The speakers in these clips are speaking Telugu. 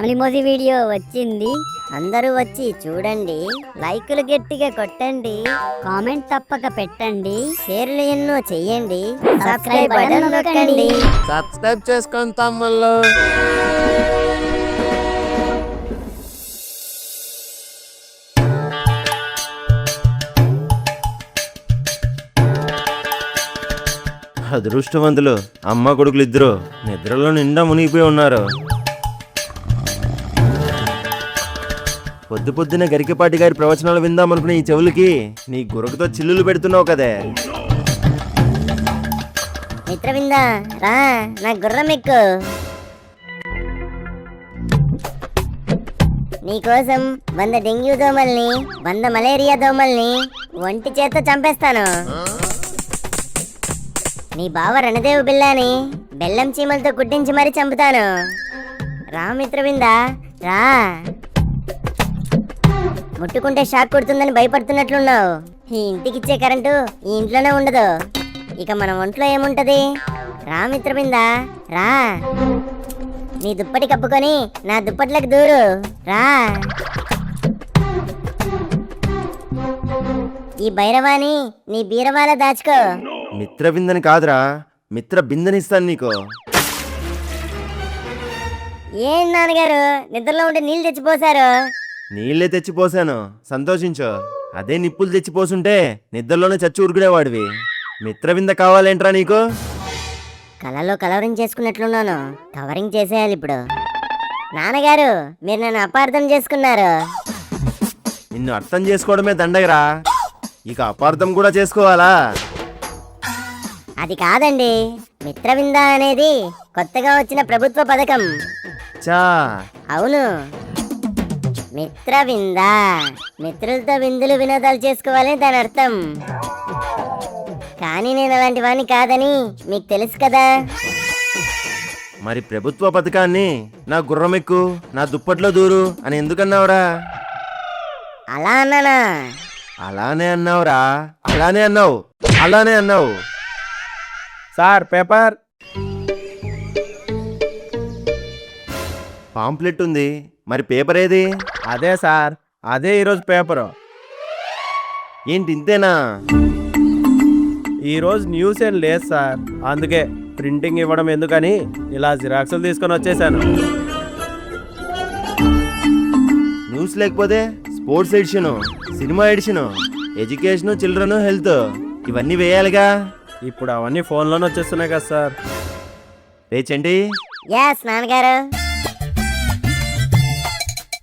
ఫ్యామిలీ మూవీ వీడియో వచ్చింది, అందరూ వచ్చి చూడండి, లైకులు గట్టిగా కొట్టండి, కామెంట్ తప్పక పెట్టండి, షేర్లు ఎన్నో చెయ్యండి, సబ్స్క్రైబ్ బటన్ నొక్కండి. సబ్స్క్రైబ్ చేసుకోండి తమ్ముళ్ళు. అదృష్టవంతులు అమ్మ కొడుకులు ఇద్దరు నిద్రలో నిండా మునిగిపోయి ఉన్నారు. పొద్దు పొద్దున గరికపాటి గారి ప్రవచనాలు విందామనుకున్న ఈ చెవులకి నీ గురకతో చిల్లులు పెడుతున్నావు కదే. మిత్రవిందా రా, నా గుర్రం ఎక్కు. నీకోసం 100 డెంగ్యూ దోమల్ని 100 మలేరియా దోమల్ని ఒంటి చేత్తో చంపేస్తాను. నీ బావ రణదేవు బిల్లాని బెల్లం చీమలతో కుట్టించి మరీ చంపుతాను. రా మిత్రవిందా రా. ముట్టుకుంటే షాక్ కొడుతుందని భయపడుతున్నట్లున్నావు. ఈ ఇంటికిచ్చే కరెంటు ఈ ఇంట్లోనే ఉండదు, ఇక మన ఒంట్లో ఏముంటది? రా మిత్రవిందా రా. నీ దుప్పటి కప్పుకొని నా దుప్పట్లకు దూరు రా. ఈ భైరవాని నీ బీరవాల దాచుకో. మిత్ర బిందని కాదురా, మిత్ర బిందనిస్తాను నీకు. ఏం నాన్నగారు నిద్రలో ఉంటే నీళ్ళు తెచ్చిపోసారు? నీళ్ళే తెచ్చిపోసాను, సంతోషించు. అదే నిప్పులు తెచ్చిపోసుంటే నిద్రలోనే చచ్చి ఉరుకునేవాడివి. మిత్రవింద కావాలేంట్రా నీకు? కళలో కలవరింగ్ చేసుకున్నట్లున్నాను, కవరింగ్ చేసేయాలి ఇప్పుడు. నాన్నగారు మీరు నన్ను అపార్థం చేసుకున్నారు. నిన్ను అర్థం చేసుకోవడమే దండగరా, ఇక అపార్థం కూడా చేసుకోవాలా? అది కాదండి, మిత్రవింద అనేది కొత్తగా వచ్చిన ప్రభుత్వ పథకం. చా అవును, మిత్రవింద మిత్రులతో విందులు వినోదాలు చేసుకోవాలని దాని అర్థం. కానీ నేను అలాంటి వాడిని కాదని మీకు తెలుసు కదా. మరి ప్రభుత్వ పథకాన్ని నా గుర్రం ఎక్కు, నా దుప్పట్లో దూరు అని ఎందుకన్నావురా? అలా అన్నానా? అలానే అన్నావురా, అలానే అన్నావు, అలానే అన్నావు. Sir paper. పాంప్లెట్ ఉంది, మరి పేపర్ ఏది? అదే సార్, అదే ఈరోజు పేపరు. ఏంటి ఇంతేనా? ఈరోజు న్యూస్ ఏం లేదు సార్, అందుకే ప్రింటింగ్ ఇవ్వడం ఎందుకని ఇలా జిరాక్సులు తీసుకొని వచ్చేసాను. న్యూస్ లేకపోతే sports addition, cinema addition, education, children health ఇవన్నీ వేయాలిగా. ఇప్పుడు అవన్నీ ఫోన్లోనే వచ్చేస్తున్నాయి కదా సార్. రేచండి, ఎస్ నాన్నగారు.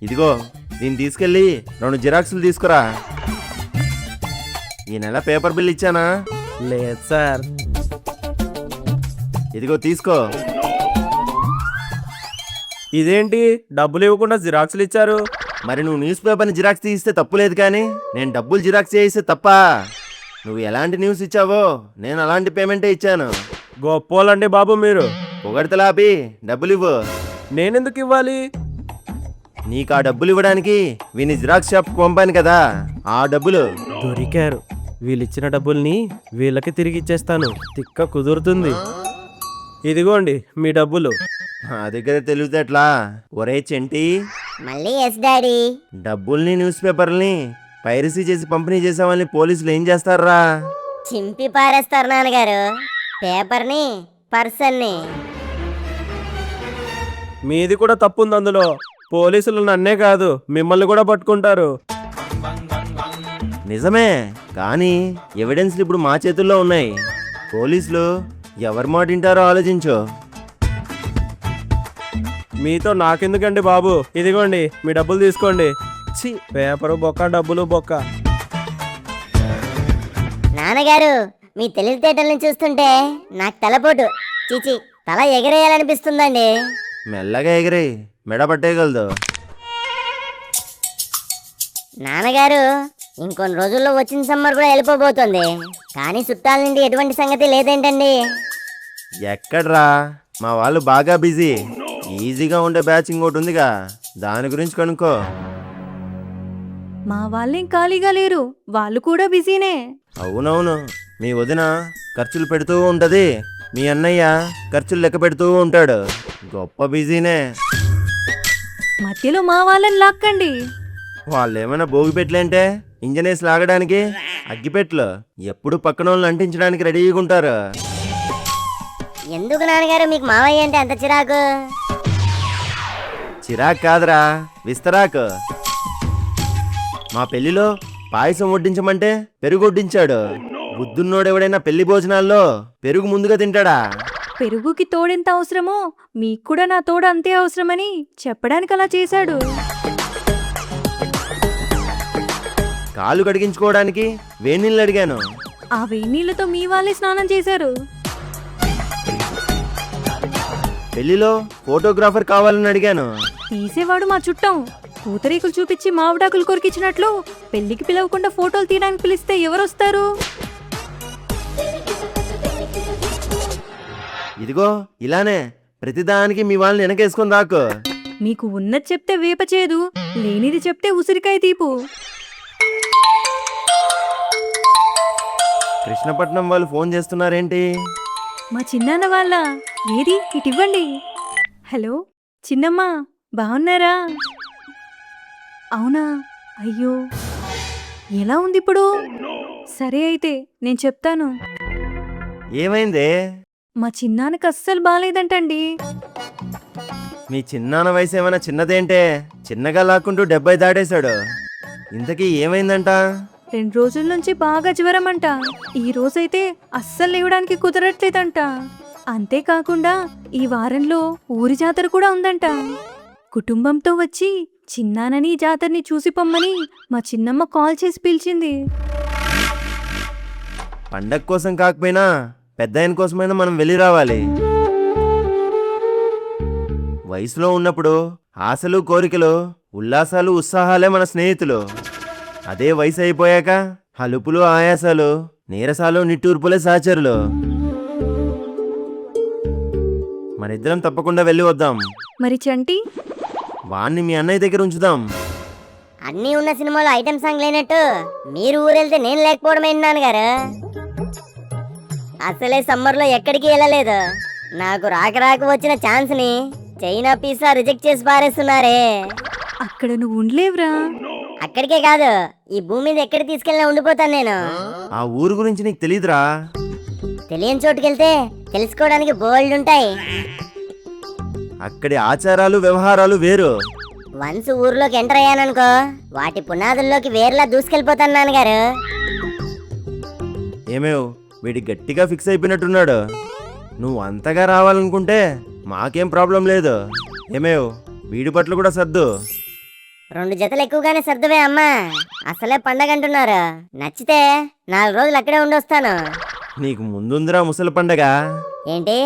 ఇదిగో దీన్ని తీసుకెళ్ళి 2 జిరాక్సులు తీసుకురా. ఈ నెల పేపర్ బిల్ ఇచ్చానా? లేదు సార్. ఇదిగో తీసుకో. ఇదేంటి డబ్బులు ఇవ్వకుండా జిరాక్సులు ఇచ్చారు? మరి నువ్వు న్యూస్ పేపర్ని జిరాక్స్ తీయిస్తే తప్పు లేదు, కానీ నేను డబ్బులు జిరాక్స్ చేయిస్తే తప్ప? నువ్వు ఎలాంటి న్యూస్ ఇచ్చావో నేను అలాంటి పేమెంటే ఇచ్చాను. గొప్పోలండి బాబు మీరు. పొగడతలాపి డబ్బులు ఇవ్వు. నేనెందుకు ఇవ్వాలి? నీకు ఆ డబ్బులు ఇవ్వడానికి వీని జిరాక్స్ షాప్కి పంపాను కదా, ఆ డబ్బులు. దొరికారు. వీళ్ళిచ్చిన డబ్బుల్ని వీళ్ళకి తిరిగి ఇచ్చేస్తాను, తిక్క కుదురుతుంది. ఇదిగోండి మీ డబ్బులు. నా దగ్గర తెలివితే ఎట్లా? ఒరే చెంటి, మళ్ళీ ఎస్ డాడీ. డబ్బుల్ని న్యూస్ పేపర్ని పైరసీ చేసి పంపిణీ చేసామని పోలీసులు ఏం చేస్తారా? చింపి పారేస్తారు నాన్నగారు, పేపర్ని పర్సన్ని. మీది కూడా తప్పుంది అందులో. పోలీసులు నన్నే కాదు మిమ్మల్ని కూడా పట్టుకుంటారు. నిజమే, కానీ ఎవిడెన్స్లు ఇప్పుడు మా చేతుల్లో ఉన్నాయి. పోలీసులు ఎవరి మాట వింటారో ఆలోచించు. మీతో నాకెందుకండి బాబు, ఇదిగోండి మీ డబ్బులు తీసుకోండి. ఛీ, పేపరు బొక్క, డబ్బులు బొక్క. నాన్నగారు మీ తెలివితేటల్ని చూస్తుంటే నాకు తలపోటు, చీచి తల ఎగరేయాలనిపిస్తుందండి. మెల్లగా ఎగిరి మెడ పట్టేయగలదు. నాన్నగారు ఇంకొన్ని రోజుల్లో వచ్చిన సమ్మర్ కూడా వెళ్ళిపోబోతుంది, కానీ చుట్టాల నుండి ఎటువంటి సంగతి లేదేంటండి? ఎక్కడ్రా, మా వాళ్ళు బాగా బిజీ. ఈజీగా ఉండే బ్యాచ్ ఇంకోటి ఉందిగా, దాని గురించి కనుక్కో. మా వాళ్ళేం ఖాళీగా లేరు, వాళ్ళు కూడా బిజీనే. అవునవును, మీ వదిన ఖర్చులు పెడుతూ ఉంటది, మీ అన్నయ్య ఖర్చులు లెక్క పెడుతూ ఉంటాడు. గొప్ప బిజీనే. మధ్యలో మా వాళ్ళని లాక్కండి. వాళ్ళు ఏమైనా భోగిపెట్లేంటే ఇంజన్ వేసి లాగడానికి అగ్గిపెట్లు ఎప్పుడు పక్కన వాళ్ళని అంటించడానికి రెడీగా ఉంటారు. ఎందుకు నాన్నగారు మీకు మావయ్య అంటే అంత చిరాకు? చిరాక్ కాదురా, విస్తరాకు. మా పెళ్లిలో పాయసం వడ్డించమంటే పెరుగు వడ్డించాడు. బుద్ధున్నోడెవడైనా పెళ్లి భోజనాల్లో పెరుగు ముందుగా తింటాడా? పెరుగుకి తోడెంత అవసరమో మీకు కూడా నా తోడు అంతే అవసరమని చెప్పడానికి అలా చేశాడు. కాలు కడిగించుకోవడానికి వేణీళ్ళు అడిగాను. ఆ వేణీళ్లతో మీ వాళ్ళే స్నానం చేశారు. పెళ్లిలో ఫోటోగ్రాఫర్ కావాలని అడిగాను. తీసేవాడు మా చుట్టం. పూతరేకులు చూపించి మామిడాకులు కొరికిచ్చినట్లు పెళ్లికి పిలవకుండా ఫోటోలు తీయడానికి పిలిస్తే ఎవరొస్తారు? ఇదిగో ఇలానే ప్రతిదానికి మీ వాళ్ళని వెనకేసుకొని రాకు. మీకు ఉన్నది చెప్తే వేప చేదు, లేనిది చెప్తే ఉసిరికాయ తీపు. కృష్ణపట్నం వాళ్ళు ఫోన్ చేస్తున్నారేంటి? మా చిన్నాన్న వాళ్ళ. ఏది ఇటివ్వండి. హలో చిన్నమ్మ, బాగున్నారా? అవునా? అయ్యో, ఎలా ఉంది ఇప్పుడు? సరే అయితే నేను చెప్తాను. ఏమైందే? మా చిన్నాన్నకి అస్సలు బాగాలేదంటండి. మీ చిన్నాన్న వయసు ఏమైనా చిన్నదేంటే? చిన్నగా లాక్కుంటూ 70 దాటేశాడు. ఇంతకీ ఏమైందంట? 2 రోజుల నుంచి బాగా జ్వరం అంట. ఈ రోజైతే అస్సలు లేవడానికి కుదరట్లేదంట. అంతేకాకుండా ఈ వారంలో ఊరి జాతర కూడా ఉందంట. కుటుంబంతో వచ్చి చిన్నానని ఈ జాతరని చూసి పొమ్మని మా చిన్నమ్మ కాల్ చేసి పిలిచింది. పండగ కోసం కాకపోయినా పెద్ద ఆయన కోసమైనా మనం వెళ్ళి రావాలి. వయసులో ఉన్నప్పుడు ఆశలు, కోరికలు, ఉల్లాసాలు, ఉత్సాహాలే మన స్నేహితులు. అదే వయసు అయిపోయాక హలుపులు, ఆయాసాలు, నీరసాలు, నిట్టూర్పులే సహచరులు. మనిద్దరం తప్పకుండా వెళ్ళి వద్దాం. మరి చంటి? వాణ్ణి మీ అన్నయ్య దగ్గర ఉంచుదాం. అన్నీ ఉన్న సినిమాలో ఐటమ్ సాంగ్ లేనట్టు మీరు ఊరెళ్తే నేను లేకపోవడం ఏంటి నాన్నగారు? అసలే సమ్మర్లో ఎక్కడికి వెళ్ళలేదు. నాకు రాక రాక వచ్చిన ఛాన్స్ని చైనా పిజ్జా రిజెక్ట్ చేసి పారేస్తున్నారే. అక్కడ నువ్వు ఉండలేవురా. అక్కడికే కాదు, ఈ భూమి మీద ఎక్కడికి తీసుకెళ్ళినా ఉండిపోతాను నేను. ఆ ఊరు గురించి నీకు తెలీదురా? తెలియని చోటుకెళ్తే తెలుసుకోవడానికి బోల్డ్ ఉంటాయి. అక్కడి ఆచారాలు, వ్యవహారాలు వేరు. వన్స్ ఊర్లోకి ఎంటర్ అయ్యాననుకో, వాటి పునాదుల్లోకి వేర్లా దూసుకెళ్ళిపోతాను నాన్నగారు. ఏమేవ్, వీడి గట్టిగా ఫిక్స్ అయిపోయినట్టున్నాడు. నువ్వు అంతగా రావాలనుకుంటే మాకేం ప్రాబ్లం లేదు. ఏమేవ్, వీడి పట్ల కూడా సర్దు. 2 జతలు ఎక్కువగానే సర్దువే అమ్మా. అసలే పండగ అంటున్నారు. నచ్చితే 4 రోజులు అక్కడే ఉండొస్తాను. నీకు ముందుందిరా ముసలి పండగ. ఏంటి?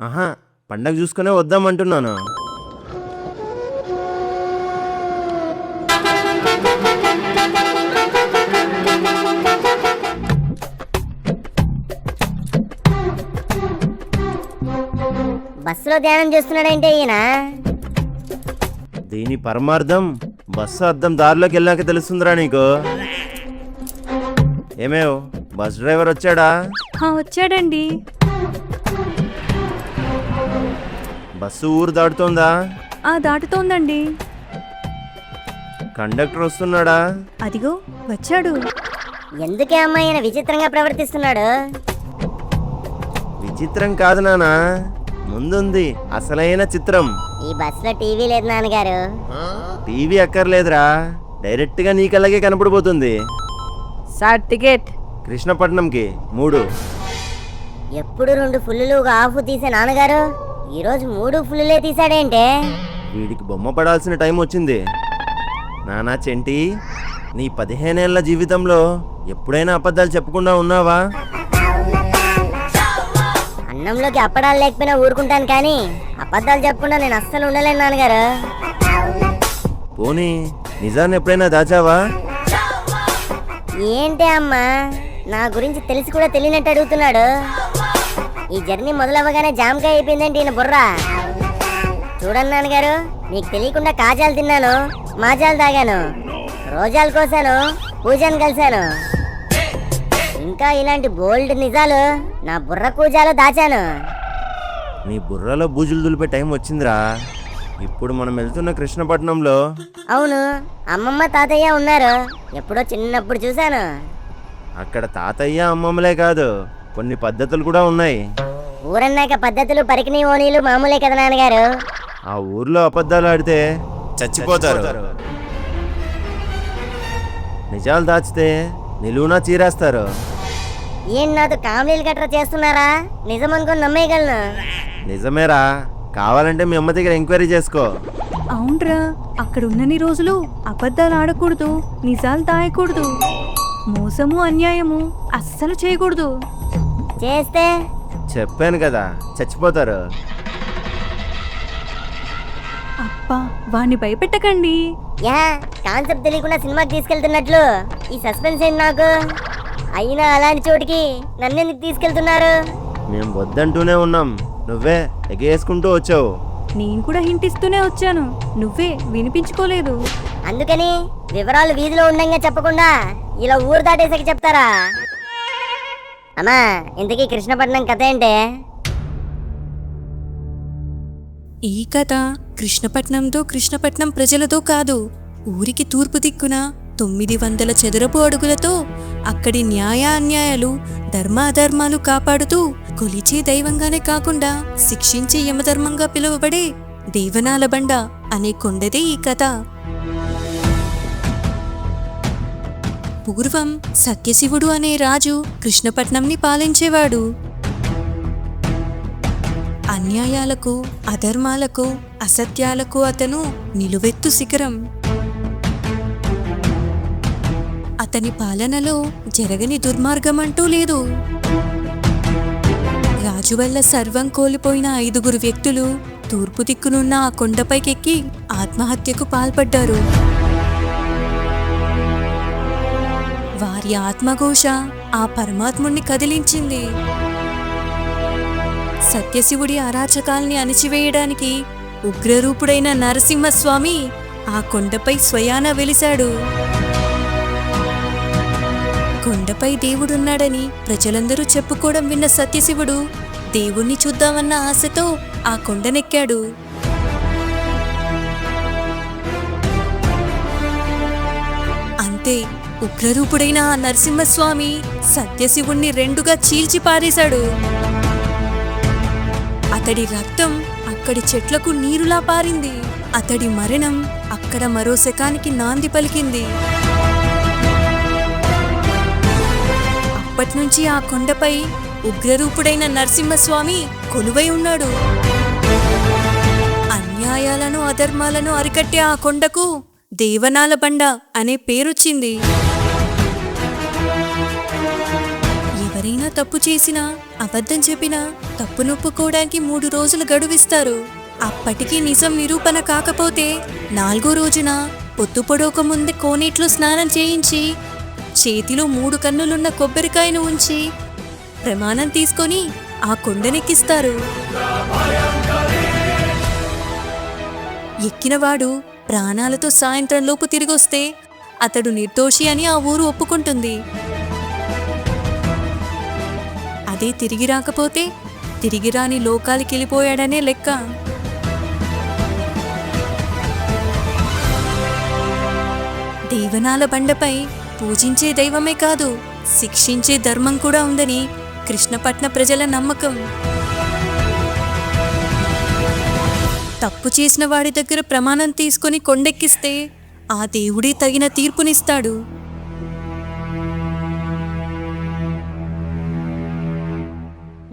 ఆహా, పండగ చూసుకునే వద్దామంటున్నాను. బస్సులో ధ్యానం చేస్తున్నాడంటే ఈయన. దీని పరమార్థం బస్సు అద్దం దారిలోకి వెళ్ళాక తెలుస్తుందిరా నీకు. ఏమేవ్, బస్ డ్రైవర్ వచ్చాడా? వచ్చాడండి. బస్సు ఊరు దాటుతోందా? దాటుతోందండి. కండక్టర్ వస్తున్నాడా? అదిగో వచ్చాడు. ఎందుకే అమ్మా ఈయన విచిత్రంగా ప్రవర్తిస్తున్నాడు? విచిత్రం కాదు నానా, ముందుంది అసలైన చిత్రం. ఈ బస్సులో టీవీ లేదు నాన్నగారు. టీవీ అక్కర్లేదురా, డైరెక్ట్ గా నీకలాగే కనపడిపోతుంది. Sir ticket. కృష్ణపట్నంకి 3. ఎప్పుడు 2 ఫుల్లులు ఒక హాఫ్ తీసే నాన్నగారు ఈరోజు 3 ఫుల్లులే తీసాడేంటే? వీడికి బొమ్మ పడాల్సిన టైం వచ్చింది. నానా చెంటి, నీ 15 ఏళ్ల జీవితంలో ఎప్పుడైనా అబద్ధాలు చెప్పకుండా ఉన్నావా? అన్నంలోకి అప్పడాలు లేకపోయినా ఊరుకుంటాను, కానీ అబద్ధాలు చెప్పకుండా నేను అస్సలు ఉండలేను నాన్నగారు. పోనీ నిజాన్ని ఎప్పుడైనా దాచావా? ఏంటి అమ్మా, నా గురించి తెలిసి కూడా తెలియనట్టు అడుగుతున్నాడు. ఈ జర్నీ మొదలవ్వగానే జామకాయ అయిపోయిందంటే ఈయన బుర్ర. చూడండి నాన్నగారు, మీకు తెలియకుండా కాజాలు తిన్నాను, మాజాలు తాగాను, రోజాలు కోసాను, పూజను కలిశాను. ఇంకా ఇలాంటి బోల్డ్ నిజాలు నా బుర్ర కూజాలో దాచాను. నీ బుర్రలో బూజులు దులిపే టైం వచ్చిందిరా. ఇప్పుడు మనం వెళ్తున్న కృష్ణపట్నంలో అవును, అమ్మమ్మ తాతయ్య ఉన్నారు. ఎప్పుడో చిన్నప్పుడు చూశాను. అక్కడ తాతయ్య అమ్మమ్మలే కాదు, కొన్ని పద్ధతులు కూడా ఉన్నాయి. ఊరన్నాక పద్ధతులు పరికిణీ ఓనీలు మామూలే కదా నాన్నగారు. ఆ ఊర్లో అబద్ధాలు ఆడితే చచ్చిపోతారు. నిజాలు దాచితే నిలువునా చీరేస్తారు. ఏం నాతో కామెడీలు గట్రా చేస్తున్నారా? నిజం అనుకుని నమ్మేయగలను. నిజమేరా, కావాలంటే మీ అమ్మ దగ్గర ఎంక్వైరీ చేసుకో. అవునరా, అక్కడ ఉన్నన్ని రోజులు అబద్ధాలు ఆడకూడదు, నిజాలు దాయకూడదు, మోసము అన్యాయము అస్సలు చేయకూడదు. చేస్తే చెప్పాను కదా, చచ్చిపోతారు. అబ్బా, వాణ్ణి భయపెట్టకండి. యా, కాన్సెప్ట్ తెలియకుండా సినిమాకి తీసుకెళ్తున్నట్లు ఈ సస్పెన్స్ ఏంటి నాకు? అయినా అలాంటి చోటికి నన్నెందుకు తీసుకెళ్తున్నారు? మేము వద్దంటూనే ఉన్నాం, నువ్వే ఎగేసుకుంటూ వచ్చావు. నేను కూడా హింట్ ఇస్తూనే వచ్చాను, నువ్వే వినిపించుకోలేదు. అందుకని వివరాలు వీధిలో ఉండంగా చెప్పకుండా ఇలా ఊరు దాటేసాక చెప్తారా? అమ్మా, ఇంతకీ కృష్ణపట్నం కథ ఏంటే? ఈ కథ కృష్ణపట్నంతో కృష్ణపట్నం ప్రజలతో కాదు, ఊరికి తూర్పు దిక్కున 900 చదరపు అడుగులతో అక్కడి న్యాయ అన్యాయాలు ధర్మాధర్మాలు కాపాడుతూ కొలిచే దైవంగానే కాకుండా శిక్షించే యమధర్మంగా పిలువబడే దేవనాల బండ అనే కొండదే ఈ కథ. పూర్వం సత్యశివుడు అనే రాజు కృష్ణపట్నంని పాలించేవాడు. అన్యాయాలకు అధర్మాలకు అసత్యాలకు అతను నిలువెత్తు శిఖరం. అతని పాలనలో జరగని దుర్మార్గం అంటూ లేదు. రాజు వల్ల సర్వం కోల్పోయిన 5 వ్యక్తులు తూర్పు దిక్కునున్న ఆ కొండపైకెక్కి ఆత్మహత్యకు పాల్పడ్డారు. వారి ఆత్మఘోష ఆ పరమాత్ముణ్ణి కదిలించింది. సత్యశివుడి అరాచకాల్ని అణిచివేయడానికి ఉగ్రరూపుడైన నరసింహస్వామి ఆ కొండపై స్వయాన వెలిశాడు. కొండపై దేవుడున్నాడని ప్రజలందరూ చెప్పుకోవడం విన్న సత్యశివుడు దేవుణ్ణి చూద్దామన్న ఆశతో ఆ కొండనెక్కాడు. అంతే, ఉగ్రరూపుడైన ఆ నరసింహస్వామి సత్యశివుణ్ణి 2గా చీల్చి పారేశాడు. అతడి రక్తం అక్కడి చెట్లకు నీరులా పారింది. అతడి మరణం అక్కడ మరో శకానికి నాంది పలికింది. అప్పట్నుంచి ఆ కొండపై ఉగ్రరూపుడైన నరసింహస్వామి కొలువై ఉన్నాడు. అన్యాయాలను అధర్మాలను అరికట్టే ఆ కొండకు దేవనాల బండ అనే పేరొచ్చింది. ఎవరైనా తప్పు చేసినా అబద్ధం చెప్పినా తప్పు నొప్పుకోవడానికి 3 రోజులు గడువిస్తారు. అప్పటికీ నిజం నిరూపణ కాకపోతే 4వ రోజున పొద్దు పొడవక ముందే కోనేట్లో స్నానం చేయించి చేతిలో 3 కన్నులున్న కొబ్బరికాయను ఉంచి ప్రమాణం తీసుకొని ఆ కొండనెక్కిస్తారు. ఎక్కినవాడు ప్రాణాలతో సాయంత్రంలోపు తిరిగొస్తే అతడు నిర్దోషి అని ఆ ఊరు ఒప్పుకుంటుంది. అదే తిరిగి రాకపోతే తిరిగి రాని లోకాలకి వెళ్ళిపోయాడనే లెక్క. దేవనాల బండపై పూజించే దైవమే కాదు, శిక్షించే ధర్మం కూడా ఉందని కృష్ణపట్న ప్రజల నమ్మకం. తప్పు చేసిన వాడి దగ్గర ప్రమాణం తీసుకొని కొండెక్కిస్తే ఆ దేవుడే తగిన తీర్పునిస్తాడు.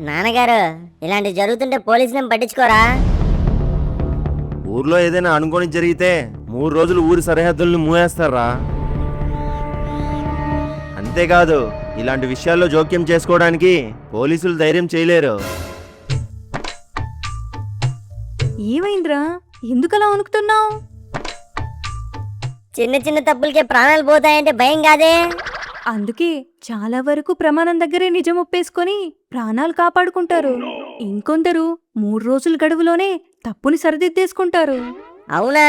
నాన్నగారు, ఇలాంటి జరుగుతుంటే పోలీసులను పట్టించుకోరా? ఊర్లో ఏదైనా అనుకోని జరిగితే 3 రోజులు ఊరి సరిహద్దుల్ని మూయేస్తారా. అంతేకాదు, ఇలాంటి విషయాల్లో జోక్యం చేసుకోవడానికి పోలీసులు ధైర్యం చేయలేరు. ఏమైందిరా, ఎందుకలా వణుకుతున్నావు? చిన్న చిన్న తప్పులకే ప్రాణాలు పోతాయంటే భయం కాదే? అందుకే చాలా వరకు ప్రమాణం దగ్గరే నిజం ఒప్పేసుకొని ప్రాణాలు కాపాడుకుంటారు. ఇంకొందరు 3 రోజుల గడువులోనే తప్పుని సరిదిద్దేసుకుంటారు. అవునా?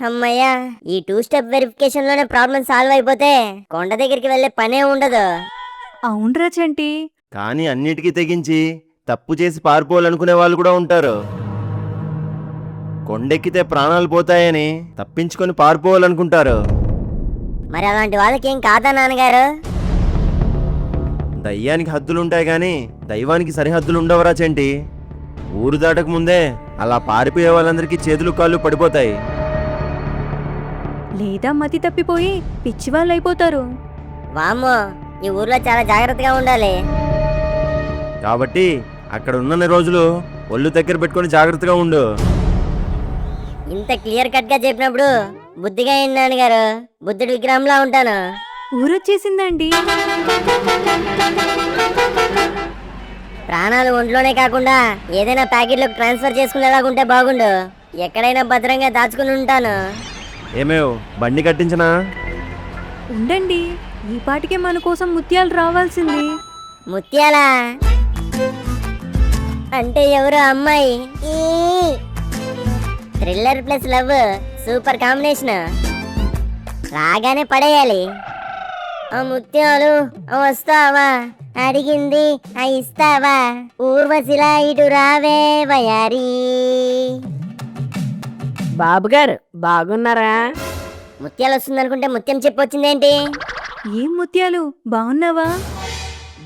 అమ్మయ్యా, ఈ 2 స్టెప్ వెరిఫికేషన్ లోనే ప్రాబ్లం సాల్వ్ అయిపోతే కొండ దగ్గరికి వెళ్ళే పనే ఉండదు. అవునరా చంటి. కానీ అన్నిటికీ తెగించి తప్పు చేసి పారిపోవాలనుకునే వాళ్ళు కూడా ఉంటారు. కొండెక్కితే ప్రాణాలు పోతాయని తప్పించుకొని పారిపోవాలనుకుంటారు. మరి అలాంటి వాళ్ళకి ఏం కాదా నాన్నగారు? దయ్యానికి హద్దులుంటాయి కానీ దైవానికి సరిహద్దులు ఉండవరా చెంటి. ఊరు దాటక ముందే అలా పారిపోయే వాళ్ళందరికీ చేతులు కాళ్ళు పడిపోతాయి. లేదా మతి తప్పిపోయి పిచ్చివాళ్ళు అయిపోతారు. వామ్మో, ఈ ఊర్లో చాలా జాగ్రత్తగా ఉండాలి. కాబట్టి అక్కడ ఉన్నన్ని రోజులు ఒళ్ళు దగ్గర పెట్టుకొని జాగ్రత్తగా ఉండు. ఇంత క్లియర్ కట్ గా చెప్పినప్పుడు బుద్ధిగా ఏంటి నాన్నగారు? బుద్ధుడి విగ్రహంలా ఉంటాను. ఊరొచ్చేసిందండి. ప్రాణాలు ఒంట్లోనే కాకుండా ఏదైనా ప్యాకెట్లోకి ట్రాన్స్ఫర్ చేసుకునేలాగుంటే బాగుండు. ఎక్కడైనా భద్రంగా దాచుకుని ఉంటాను. ఏమేవ్ బండి కట్టించనా? ఉండండి, ఈ పాటికే మన కోసం ముత్యాలు రావాల్సింది. ముత్యాలా అంటే ఎవరు అమ్మాయి? ఈ thriller plus love super combination. రాగానే పడేయాలి. ఆ ముత్యాలు వస్తావా, అడిగింది ఇస్తావా, ఊర్వశిలా ఇటు రావే వయారి. బాబుగారు బాగున్నారా? ముత్యాలు వస్తుందనుకుంటే ముత్యం చెప్పొచ్చిందేంటి? ఏం ముత్యాలు, బాగున్నావా?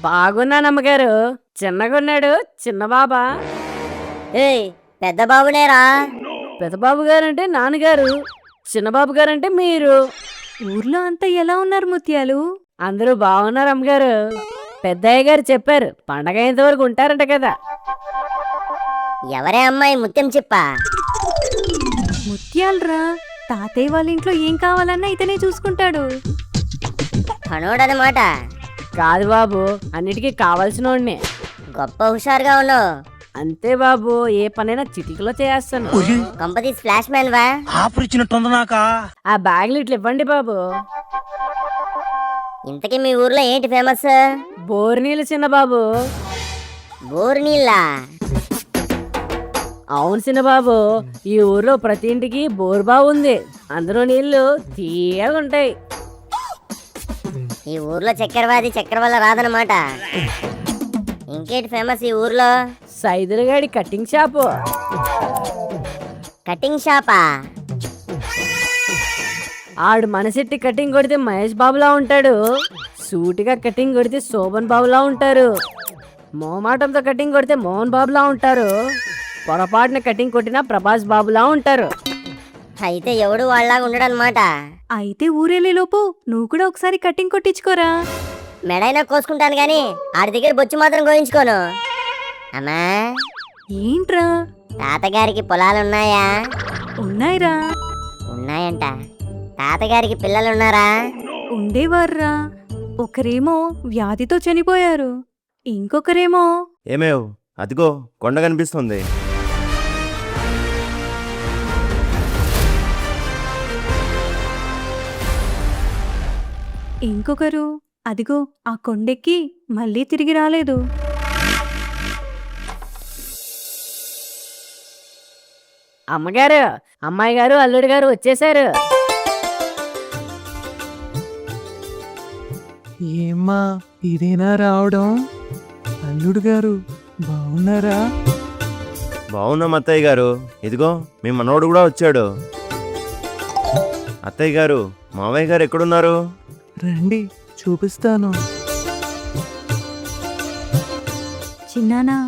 బాగున్నానమ్మగారు. చిన్నగున్నాడు చిన్న బాబా. ఏయ్, పెద్ద బాబునేరా. పెద్దబాబు గారంటే నాన్నగారు, చిన్నబాబు గారంటే మీరు. ఊర్లో అంతా ఎలా ఉన్నారు ముత్యాలు? అందరూ బాగున్నారు అమ్మగారు. పెద్దయ్య గారు చెప్పారు పండగ అయ్యేంత వరకు ఉంటారంట కదా. ఎవరే అమ్మాయి ముత్యం చెప్పా? ముత్యాలరా, తాతయ్య వాళ్ళ ఇంట్లో ఏం కావాలన్నా ఇతనే చూసుకుంటాడు. పనోడనమాట. కాదు బాబు, అన్నిటికీ కావాల్సినోడ్నే. గొప్ప హుషారుగా ఉన్నావు. అంతే బాబు, ఏ పనైనా చిటికలో చేస్తాను. కంపతీస్ ఫ్లాష్ మ్యాన్ వా? ఆ బ్యాగులు ఇట్లా ఇవ్వండి బాబు. ఇంతకీ మీ ఊర్లో ఏంటి ఫేమస్? బోరు నీళ్ళు చిన్న బాబు. బోరు నీళ్ళ? అవును చిన్న బాబు, ఈ ఊర్లో ప్రతి ఇంటికి బోరు బావు ఉంది. అందులో నీళ్లు తీయగా ఉంటాయి. ఈ ఊర్లో చక్కెరవాది చక్కెర వల్ల రాదనమాట. ఇంకేంటి ఫేమస్ ఈ ఊర్లో? సైదులగాడి కటింగ్ షాపు. కటింగ్ షాపా? ఆడు మనసెట్టి కటింగ్ కొడితే మహేష్ బాబులా ఉంటాడు. సూటిగా కటింగ్ కొడితే శోభన్ బాబులా ఉంటారు. మోమాటంతో కటింగ్ కొడితే మోహన్ బాబులా ఉంటారు. పొరపాటున కటింగ్ కొట్టినా ప్రభాస్ బాబులా ఉంటారు. అయితే ఎవడు వాళ్ళలాగా ఉండడనమాట. అయితే ఊరెళ్ళేలోపు నువ్వు కూడా ఒకసారి కటింగ్ కొట్టించుకోరా. మెడైనా కోసుకుంటాను గాని ఆడి దగ్గర బొచ్చు మాత్రం కోయించుకోను. అమ్మా, ఏంట్రా? తాతగారికి పొలాలున్నాయా? ఉన్నాయిరా. ఉన్నాయంట. తాతగారికి పిల్లలున్నారా? ఉండేవారురా. ఒకరేమో వ్యాధితో చనిపోయారు, ఇంకొకరేమో ఏమేవ్ అదిగో కొండ కనిపిస్తుంది. ఇంకొకరు అదిగో ఆ కొండెక్కి మళ్ళీ తిరిగి రాలేదు. అమ్మగారు, అమ్మాయి గారు, అల్లుడు గారు వచ్చేసారు. ఏమ్మా ఇదేనా రావడం? అల్లుడు గారు బాగున్నారా? బాగున్నాం అత్తయ్య గారు. ఇదిగో మీ మనోడు కూడా వచ్చాడు. అత్తయ్య గారు, మావయ్య గారు ఎక్కడున్నారు? రండి చూపిస్తాను. చిన్నానా,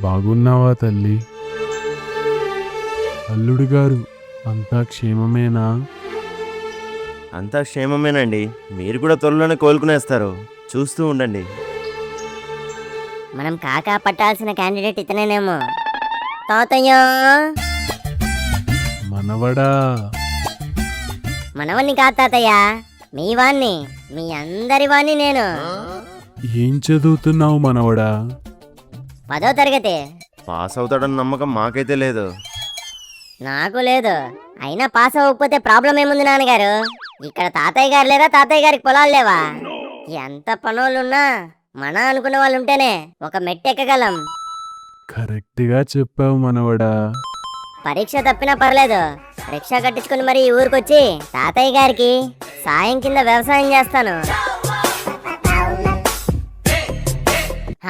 బాగున్నావా తల్లి? అల్లుడు గారు అంతా క్షేమమేనా? అంతా క్షేమమేనండి. మీరు కూడా త్వరలోనే కోలుకునేస్తారు. చూస్తూ ఉండండి. మనం కాకా పట్టాల్సిన క్యాండిడేట్ ఇతనేనేమో. తాతయ్య, మనవడా, మనవన్ని కాదు తాతయ్య, మీ వాణ్ణి, మీ అందరి వాణ్ణి నేను. ఏం చదువుతున్నావు మనవడా? 10వ తరగతి. పాస్ అవుతాడన్న నమ్మకం మాకైతే లేదు. నాకు లేదు. అయినా పాస్ అవ్వకపోతే ప్రాబ్లం ఏముంది నాన్నగారు? ఇక్కడ తాతయ్య గారు లేరా? తాతయ్య గారికి పొలాలు లేవా? ఎంత పనులున్నా మన అనుకున్న వాళ్ళు ఉంటేనే ఒక మెట్టు ఎక్కగలం. కరెక్ట్గా చెప్పావు మనవడా. పరీక్ష తప్పినా పర్లేదు, రిక్షా కట్టించుకుని మరి ఈ ఊరికొచ్చి తాతయ్య గారికి సాయం కింద వ్యవసాయం చేస్తాను.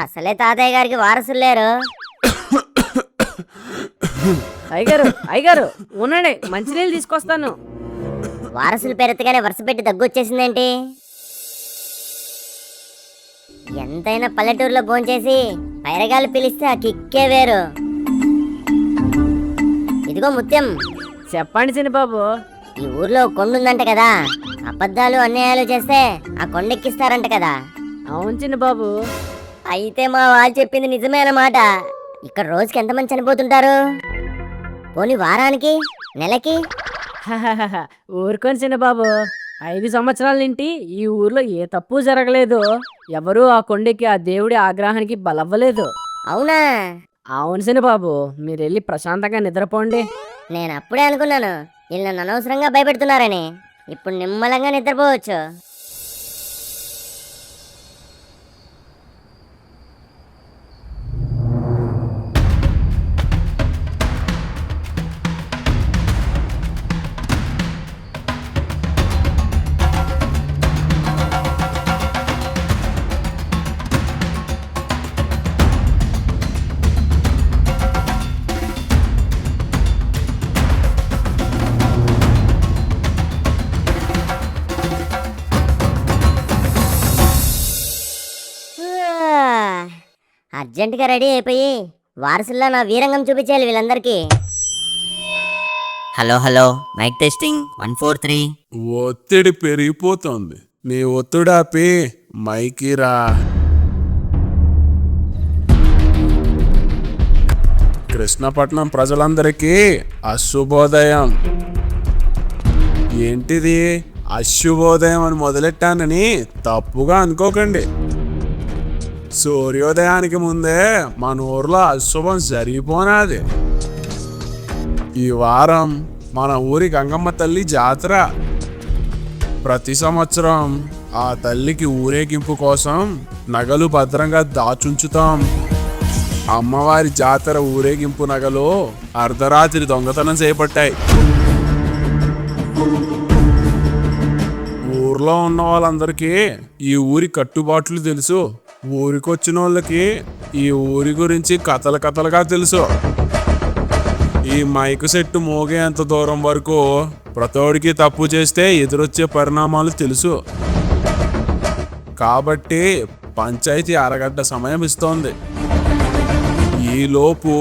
అసలే తాతయ్య గారికి వారసులు లేరు. అయ్యగారు అయ్యగారు ఉండండి, మంచినీళ్ళు తీసుకొస్తాను. వారసులు పెరతగానే వరుస పెట్టి దగ్గొచ్చేసిందేంటి? ఎంతైనా పల్లెటూరులో భోంచేసి పైరగాలు పిలిస్తే ఆ కిక్కే వేరు. ఇదిగో ముత్యం, చెప్పండి చిన్నబాబు. ఈ ఊర్లో ఒక కొండ ఉందంట కదా, అబద్ధాలు అన్యాయాలు చేస్తే ఆ కొండెక్కిస్తారంట కదా. అవును చిన్నబాబు. అయితే మా వాళ్ళు చెప్పింది నిజమే అన్నమాట. ఇక్కడ రోజుకి ఎంతమంది చనిపోతుంటారు? పోనీ వారానికి, నెలకి? ఊరుకొని చిన్నబాబు, 5 సంవత్సరాల నుండి ఈ ఊర్లో ఏ తప్పు జరగలేదు. ఎవరూ ఆ కొండకి ఆ దేవుడి ఆగ్రహానికి బలవ్వలేదు. అవునా? అవును చిన్నబాబు, మీరు వెళ్ళి ప్రశాంతంగా నిద్రపోండి. నేను అప్పుడే అనుకున్నాను వీళ్ళు నన్ను అనవసరంగా భయపెడుతున్నారని. ఇప్పుడు నిమ్మలంగా నిద్రపోవచ్చు. అర్జెంటుగా రెడీ అయిపోయి వారసుల్లా నా వీరంగం చూపించాలి వీళ్ళందరికీ. Hello hello, mic testing 1 4 3. ఒత్తిడి పెరిగిపోతుంది. నీ ఒత్తిడాపి మైకిరా. కృష్ణపట్నం ప్రజలందరికీ అశుభోదయం. ఏంటిది అశుభోదయం అని మొదలెట్టానని తప్పుగా అనుకోకండి. సూర్యోదయానికి ముందే మన ఊర్లో అశుభం జరిగిపోనాది. ఈ వారం మన ఊరి గంగమ్మ తల్లి జాతర. ప్రతి సంవత్సరం ఆ తల్లికి ఊరేగింపు కోసం నగలు భద్రంగా దాచుంచుతాం. అమ్మవారి జాతర ఊరేగింపు నగలు అర్ధరాత్రి దొంగతనం చేపట్టాయి. ఊర్లో ఉన్న వాళ్ళందరికీ ఈ ఊరి కట్టుబాట్లు తెలుసు. ఊరికొచ్చిన వాళ్ళకి ఈ ఊరి గురించి కథలుగా తెలుసు. ఈ మైకు సెట్టు మోగేంత దూరం వరకు ప్రతోడికి తప్పు చేస్తే ఎదురొచ్చే పరిణామాలు తెలుసు. కాబట్టి పంచాయతీ అరగంట సమయం ఇస్తోంది. ఈలోపు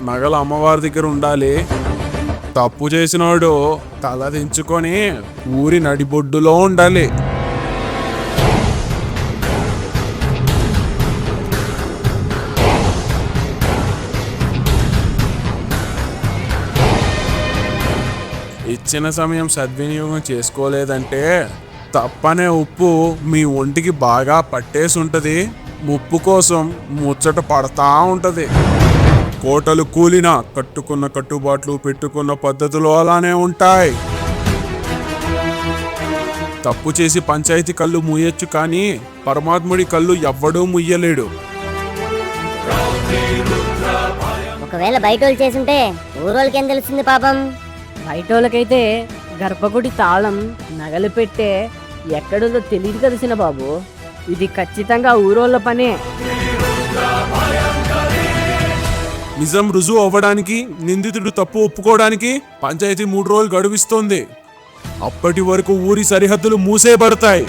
నగలు అమ్మవారి దగ్గర ఉండాలి. తప్పు చేసినోడు తల దించుకొని ఊరి నడిబొడ్డులో ఉండాలి. ఇచ్చిన సమయం సద్వినియోగం చేసుకోలేదంటే తప్పనే ఉప్పు మీ ఒంటికి బాగా పట్టేసి ఉంటుంది. ముప్పు కోసం ముచ్చట పడతా ఉంటుంది. కోటలు కూలినా కట్టుకున్న కట్టుబాట్లు పెట్టుకున్న పద్ధతులు అలానే ఉంటాయి. తప్పు చేసి పంచాయతీ కళ్ళు మూయొచ్చు, కానీ పరమాత్ముడి కళ్ళు ఎవ్వడూ ముయ్యలేడు. ఒకవేళ బయట వాళ్ళు చేసుంటే ఊరోళ్ళకేం తెలుస్తుంది పాపం? బయటోళ్ళకైతే గర్భగుడి తాళం నగలు పెట్టే ఎక్కడుందో తెలియదు కదా చిన్నబాబు. ఇది ఖచ్చితంగా ఊరోళ్ళ పనే. నిజం రుజువు అవ్వడానికి, నిందితుడు తప్పు ఒప్పుకోవడానికి పంచాయతీ 3 రోజులు గడువిస్తోంది. అప్పటి వరకు ఊరి సరిహద్దులు మూసేయబడతాయి.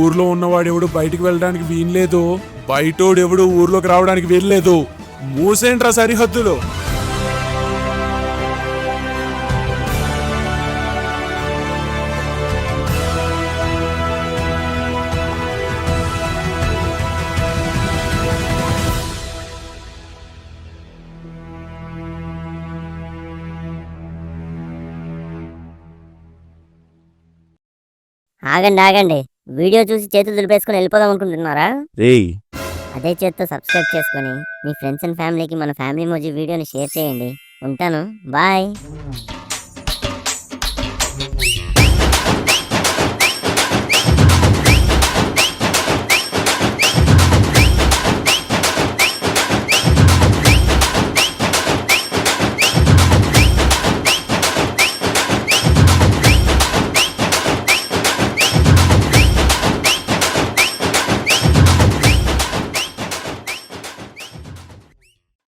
ఊర్లో ఉన్నవాడెవడు బయటికి వెళ్ళడానికి వీల్లేదు. బయటోడెవడు ఊర్లోకి రావడానికి వీల్లేదు. మూసేంట్రా సరిహద్దులు. ఆగండి, వీడియో చూసి చేతులు దులిపేసుకొని వెళ్ళిపోదాం అనుకుంటున్నారా? రేయ్, అదే చేత్తో సబ్స్క్రైబ్ చేసుకొని మీ ఫ్రెండ్స్ అండ్ ఫ్యామిలీకి మన ఫ్యామిలీ మోజీ వీడియోని షేర్ చేయండి. ఉంటాను, బాయ్.